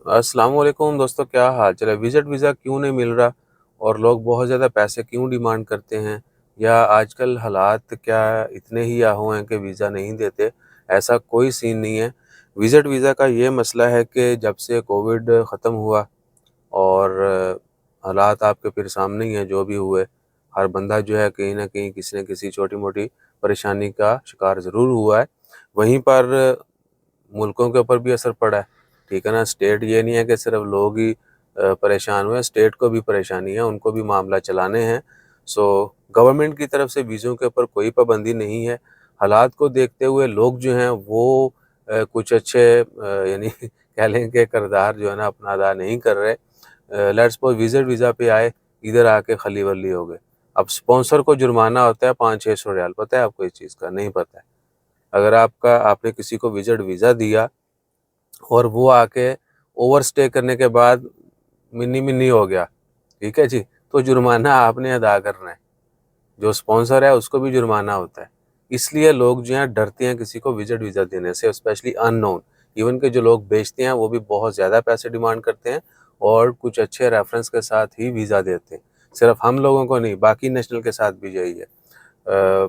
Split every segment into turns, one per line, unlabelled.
अस्सलाम वालेकुम दोस्तों, क्या हाल चाल है? विज़िट वीज़ा क्यों नहीं मिल रहा और लोग बहुत ज़्यादा पैसे क्यों डिमांड करते हैं? या आजकल हालात क्या इतने ही याहू हैं कि वीज़ा नहीं देते? ऐसा कोई सीन नहीं है। विज़िट वीज़ा का ये मसला है कि जब से कोविड ख़त्म हुआ और हालात आपके फिर सामने ही हैं जो भी हुए। हर बंदा जो है कहीं न कहीं किसी न किसी छोटी-मोटी परेशानी का शिकार ज़रूर हुआ है। वहीं पर मुल्कों के ऊपर भी असर पड़ा है, ठीक है ना? स्टेट ये नहीं है कि सिर्फ लोग ही परेशान हुए हैं, स्टेट को भी परेशानी है, उनको भी मामला चलाने हैं। सो गवर्नमेंट की तरफ से वीज़ों के ऊपर कोई पाबंदी नहीं है। हालात को देखते हुए लोग जो हैं वो कुछ अच्छे यानी कह लें कि किरदार जो है ना अपना अदा नहीं कर रहे। लेट्स सपोज़ विज़िट वीज़ा पे आए, इधर आके खली-वली हो गए। अब स्पॉन्सर को जुर्माना होता है 500-600 रियाल, पता है आपको इस चीज़ का? नहीं पता है। अगर आपने किसी को विज़िट वीज़ा दिया और वो आके ओवरस्टे करने के बाद मिनी-मिनी हो गया, ठीक है जी? तो जुर्माना आपने अदा करना है। जो स्पॉन्सर है उसको भी जुर्माना होता है। इसलिए लोग जो हैं डरते हैं किसी को विज़िट वीज़ा देने से, स्पेशली अननोन। इवन के जो लोग बेचते हैं वो भी बहुत ज़्यादा पैसे डिमांड करते हैं और कुछ अच्छे रेफ़रेंस के साथ ही वीज़ा देते हैं। सिर्फ़ हम लोगों को नहीं, बाकी नेशनल के साथ भी यही है। अ,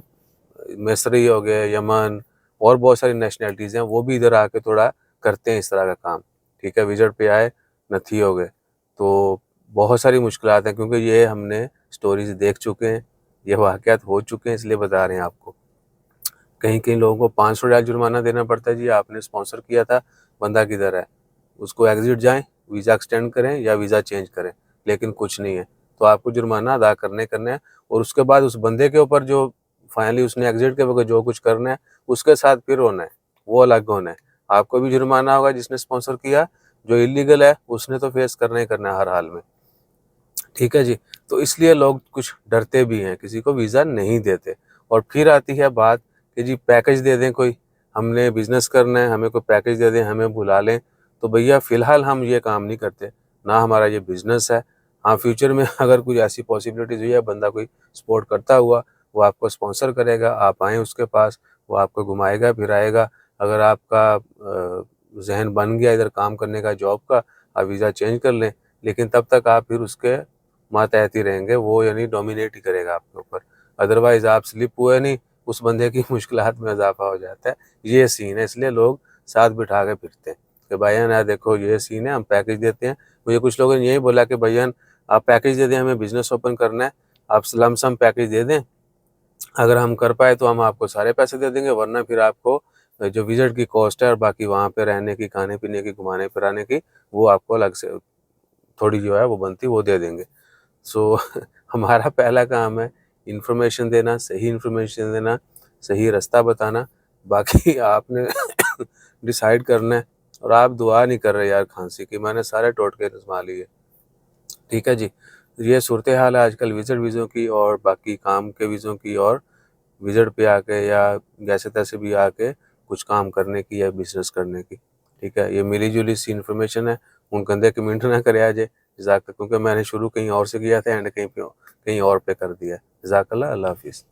मिस्री हो गए, यमन और बहुत सारी नेशनैलिटीज़ हैं, वो भी इधर आके थोड़ा करते हैं इस तरह का काम, ठीक है? विज़िट पे आए, नत्थी हो गए। तो बहुत सारी मुश्किलात हैं क्योंकि ये हमने स्टोरीज़ देख चुके हैं, ये वाक़यात हो चुके हैं इसलिए बता रहे हैं आपको। कहीं-कहीं लोगों को 500 रियाल जुर्माना देना पड़ता है, जी आपने स्पॉन्सर किया था, बंदा किधर है? उसको एग्ज़िट जाएँ, वीज़ा एक्सटेंड करें या वीज़ा चेंज करें, लेकिन कुछ नहीं है। तो आपको जुर्माना अदा करना है और उसके बाद उस बंदे के ऊपर जो फाइनली उसने एग्ज़िट के वक़्त जो कुछ करना है, उसके साथ फिर होना है, वो अलग होना है। आपको भी जुर्माना होगा जिसने स्पॉन्सर किया, जो इल्लीगल है उसने तो फेस करना ही करना है हर हाल में। ठीक है जी? तो इसलिए लोग कुछ डरते भी हैं, किसी को वीज़ा नहीं देते। और फिर आती है बात कि जी पैकेज दे दें कोई, हमने बिज़नेस करना है, हमें कोई पैकेज दे दें, हमें बुला लें। तो भैया फ़िलहाल हम ये काम नहीं करते, ना हमारा ये बिज़नेस है। हाँ, फ्यूचर में अगर कुछ ऐसी पॉसिबिलिटीज़ हुई है, बंदा कोई सपोर्ट करता हुआ, वो आपको स्पॉन्सर करेगा, आप आएँ उसके पास, वो आपको घुमाएगा, फिराएगा। अगर आपका ज़हन बन गया इधर काम करने का, जॉब का, आप वीज़ा चेंज कर लें। लेकिन तब तक आप फिर उसके मातहत ही रहेंगे, वो यानी डोमिनेट ही करेगा आपके ऊपर। अदरवाइज़ आप स्लिप हुए नहीं, उस बंदे की मुश्किलात में इज़ाफ़ा हो जाता है। ये सीन है, इसलिए लोग साथ बिठा के फिरते हैं कि भाईजान यार देखो ये सीन है, हम पैकेज देते हैं। मुझे कुछ लोगों ने यही बोला कि भाईजान आप पैकेज दे दें, हमें बिज़नेस ओपन करना है, आप लमसम पैकेज दे दें, अगर हम कर पाए तो हम आपको सारे पैसे दे देंगे, वरना फिर आपको जो विज़िट की कॉस्ट है और बाकी वहाँ पे रहने की, खाने-पीने की, घुमाने-फिराने की, वो आपको अलग से थोड़ी जो है वो बनती है, वो दे देंगे। सो हमारा पहला काम है इन्फॉर्मेशन देना, सही इन्फॉर्मेशन देना, सही रास्ता बताना, बाकी आपने डिसाइड करना है। और आप दुआ नहीं कर रहे यार खांसी की, मैंने सारे टोटके आज़मा लिए, ठीक है जी। ये सूरत हाल है आजकल विज़िट वीज़ों की और बाकी काम के वीज़ों की और विज़िट पे आके या जैसे-तैसे भी आके कुछ काम करने की या बिज़नेस करने की, ठीक है? ये मिली-जुली सी इन्फॉर्मेशन है, उन कंधे कमेंट ना करे आ जाए, जज़ाक क्योंकि मैंने शुरू कहीं और से किया था एंड कहीं और पे कर दिया। जज़ाकल्लाह, अल्लाह हाफ़िज़।